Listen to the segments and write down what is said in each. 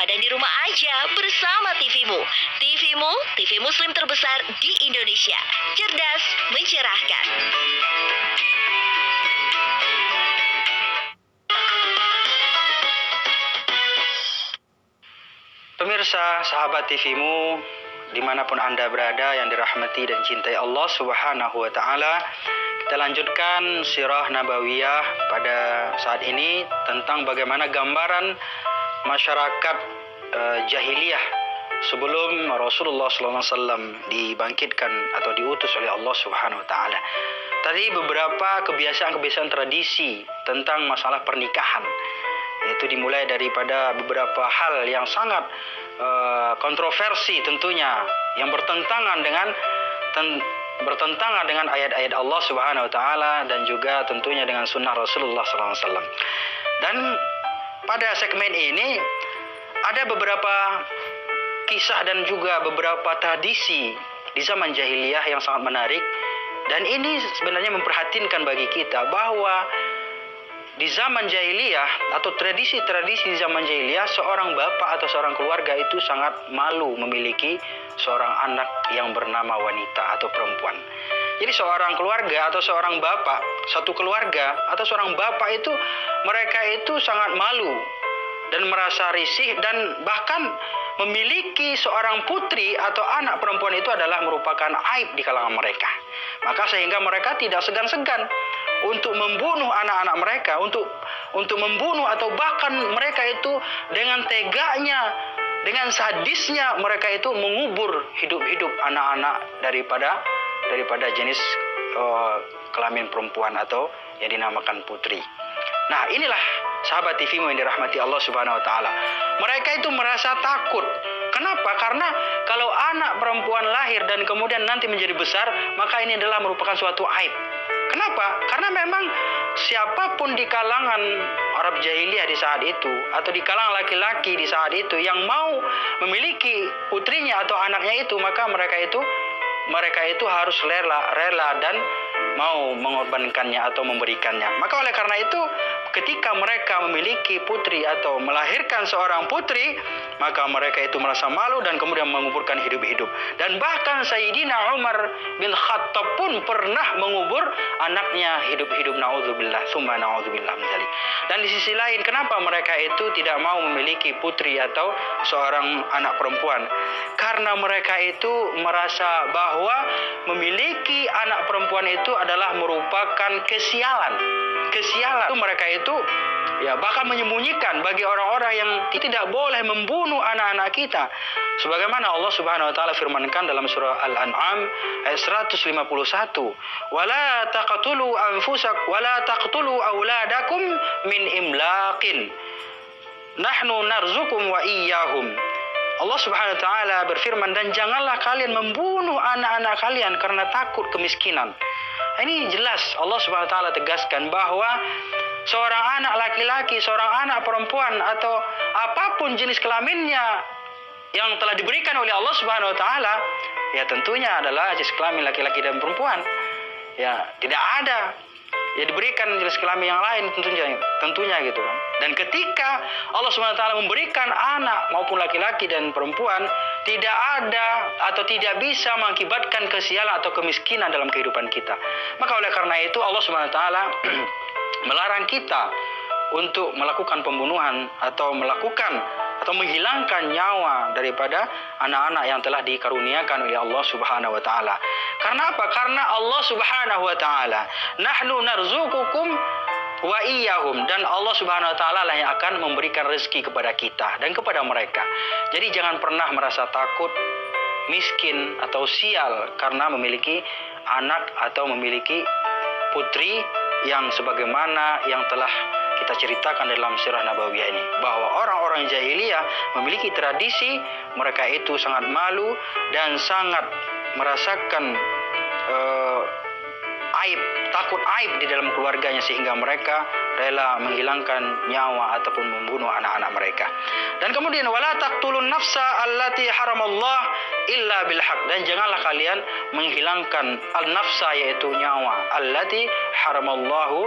rumah dan di rumah aja bersama TVmu. TVmu, TV Muslim terbesar di Indonesia. Cerdas, mencerahkan. Pemirsa, sahabat TVmu, dimanapun Anda berada yang dirahmati dan cintai Allah Subhanahu wa Ta'ala, kita lanjutkan sirah nabawiyah pada saat ini tentang bagaimana gambaran masyarakat jahiliyah sebelum Rasulullah SAW dibangkitkan atau diutus oleh Allah Subhanahu wa Ta'ala. Tadi beberapa kebiasaan-kebiasaan tradisi tentang masalah pernikahan, yaitu dimulai daripada beberapa hal yang sangat kontroversi tentunya, yang bertentangan dengan ayat-ayat Allah Subhanahu wa Ta'ala dan juga tentunya dengan sunnah Rasulullah SAW. Dan pada segmen ini ada beberapa kisah dan juga beberapa tradisi di zaman jahiliyah yang sangat menarik, dan ini sebenarnya memperhatinkan bagi kita bahwa di zaman jahiliyah atau tradisi-tradisi di zaman jahiliyah, seorang bapak atau seorang keluarga itu sangat malu memiliki seorang anak yang bernama wanita atau perempuan. Jadi seorang keluarga atau seorang bapak, satu keluarga atau seorang bapak itu, mereka itu sangat malu dan merasa risih, dan bahkan memiliki seorang putri atau anak perempuan itu adalah merupakan aib di kalangan mereka. Maka sehingga mereka tidak segan-segan untuk membunuh anak-anak mereka, untuk membunuh, atau bahkan mereka itu dengan teganya, dengan sadisnya mereka itu mengubur hidup-hidup anak-anak daripada jenis kelamin perempuan atau yang dinamakan putri. Nah, inilah sahabat TVmu yang dirahmati Allah Subhanahu wa Ta'ala. Mereka itu merasa takut. Kenapa? Karena kalau anak perempuan lahir dan kemudian nanti menjadi besar, maka ini adalah merupakan suatu aib. Kenapa? Karena memang siapapun di kalangan Arab jahiliyah di saat itu, atau di kalangan laki-laki di saat itu yang mau memiliki putrinya atau anaknya itu, maka mereka itu harus rela dan mau mengorbankannya atau memberikannya. Maka oleh karena itu, ketika mereka memiliki putri atau melahirkan seorang putri, maka mereka itu merasa malu dan kemudian menguburkan hidup-hidup. Dan bahkan Sayyidina Umar bin Khattab pun pernah mengubur anaknya hidup-hidup, na'udzubillah, summa na'udzubillah misalnya. Dan di sisi lain, kenapa mereka itu tidak mau memiliki putri atau seorang anak perempuan? Karena mereka itu merasa bahwa memiliki anak perempuan itu adalah merupakan kesialan. Kesialan itu mereka itu bahkan menyembunyikan bagi orang-orang yang tidak boleh membunuh anak-anak kita. Sebagaimana Allah Subhanahu wa Ta'ala firmankan dalam surah Al-An'am ayat 151, "Wala taqtulu anfusakum wala taqtulu auladakum min imlaqin. Nahnu narzukum wa iyyahum." Allah Subhanahu wa Ta'ala berfirman, dan janganlah kalian membunuh anak-anak kalian karena takut kemiskinan. Ini jelas Allah Subhanahu wa Ta'ala tegaskan bahwa seorang anak laki-laki, seorang anak perempuan, atau apapun jenis kelaminnya yang telah diberikan oleh Allah Subhanahu wa Ta'ala, ya tentunya adalah jenis kelamin laki-laki dan perempuan. Ya, tidak ada diberikan jenis kelamin yang lain tentunya gitu kan. Dan ketika Allah Subhanahu wa Ta'ala memberikan anak maupun laki-laki dan perempuan, tidak ada atau tidak bisa mengakibatkan kesialan atau kemiskinan dalam kehidupan kita. Maka oleh karena itu Allah Subhanahu wa Ta'ala melarang kita untuk melakukan pembunuhan atau menghilangkan nyawa daripada anak-anak yang telah dikaruniakan oleh Allah Subhanahu wa Ta'ala. Karena apa? Karena Allah Subhanahu wa Ta'ala, nahnu narzukukum wa iyyahum, dan Allah Subhanahu wa Ta'ala lah yang akan memberikan rezeki kepada kita dan kepada mereka. Jadi jangan pernah merasa takut, miskin atau sial karena memiliki anak atau memiliki putri, yang sebagaimana yang telah kita ceritakan dalam sirah nabawiyah ini, bahwa orang-orang jahiliyah memiliki tradisi, mereka itu sangat malu dan sangat merasakan takut aib di dalam keluarganya, sehingga mereka rela menghilangkan nyawa ataupun membunuh anak-anak mereka. Dan kemudian wala taqtulun nafsa allati haramallah illa bil haq, dan janganlah kalian menghilangkan al-nafsa, yaitu nyawa, allati haramallahu,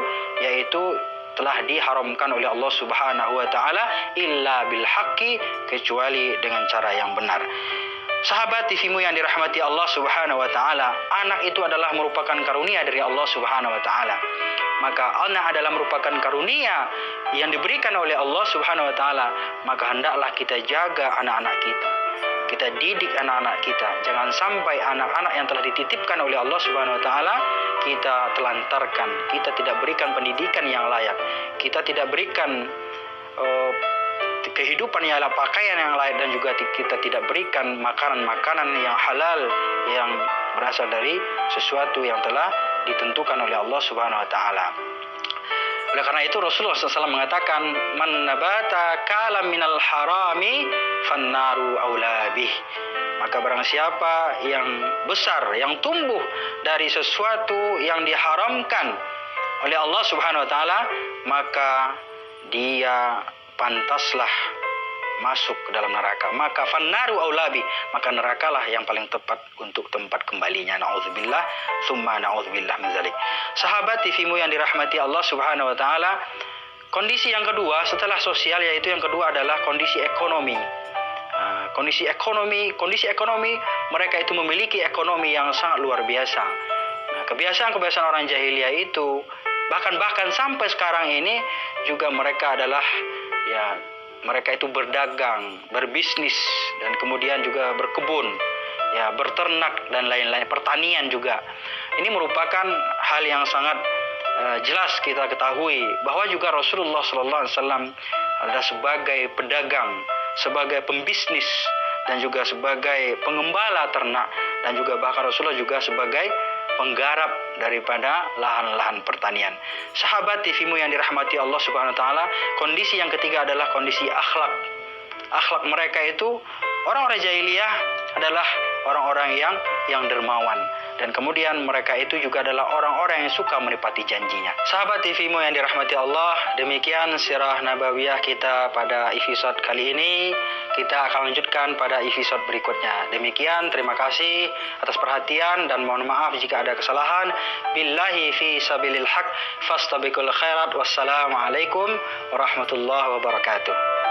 yaitu telah diharamkan oleh Allah Subhanahu wa taala illa bil haqqi, kecuali dengan cara yang benar. Sahabat TVmu yang dirahmati Allah Subhanahu wa taala, anak itu adalah merupakan karunia dari Allah Subhanahu wa taala. Maka anak adalah merupakan karunia yang diberikan oleh Allah Subhanahu wa taala, maka hendaklah kita jaga anak-anak kita. Kita didik anak-anak kita. Jangan sampai anak-anak yang telah dititipkan oleh Allah Subhanahu wa taala kita telantarkan. Kita tidak berikan pendidikan yang layak. Kita tidak berikan kehidupan yang layak, pakaian yang layak, dan juga kita tidak berikan makanan-makanan yang halal yang berasal dari sesuatu yang telah ditentukan oleh Allah Subhanahu wa taala. Oleh karena itu Rasulullah SAW mengatakan, man nabata kalam minal harami fannaru aulabih. Maka barang siapa yang besar, yang tumbuh dari sesuatu yang diharamkan oleh Allah Subhanahu wa taala, maka dia pantaslah masuk ke dalam neraka. Maka fannaru aulabi, maka nerakalah yang paling tepat untuk tempat kembalinya. Nauzubillah, tsumma nauzubillah min dzalik. Sahabat TVmu yang dirahmati Allah Subhanahu wa taala, kondisi yang kedua setelah sosial, yaitu yang kedua adalah kondisi ekonomi. Kondisi ekonomi mereka itu memiliki ekonomi yang sangat luar biasa. Kebiasaan-kebiasaan orang jahiliyah itu bahkan sampai sekarang ini juga mereka adalah mereka itu berdagang, berbisnis, dan kemudian juga berkebun, berternak dan lain-lain, pertanian juga. Ini merupakan hal yang sangat jelas kita ketahui bahwa juga Rasulullah SAW adalah sebagai pedagang, sebagai pembisnis, dan juga sebagai pengembala ternak, dan juga bahkan Rasulullah juga sebagai penggarap daripada lahan-lahan pertanian. Sahabat TVmu yang dirahmati Allah Subhanahu wa taala, kondisi yang ketiga adalah kondisi akhlak. Akhlak mereka itu, orang-orang jahiliyah adalah orang-orang yang dermawan, dan kemudian mereka itu juga adalah orang-orang yang suka menepati janjinya. Sahabat TVmu yang dirahmati Allah, demikian sirah nabawiyah kita pada episode kali ini. Kita akan lanjutkan pada episode berikutnya. Demikian, terima kasih atas perhatian dan mohon maaf jika ada kesalahan. Billahi fi sabilil haq fastabiqul khairat. Wassalamualaikum warahmatullahi wabarakatuh.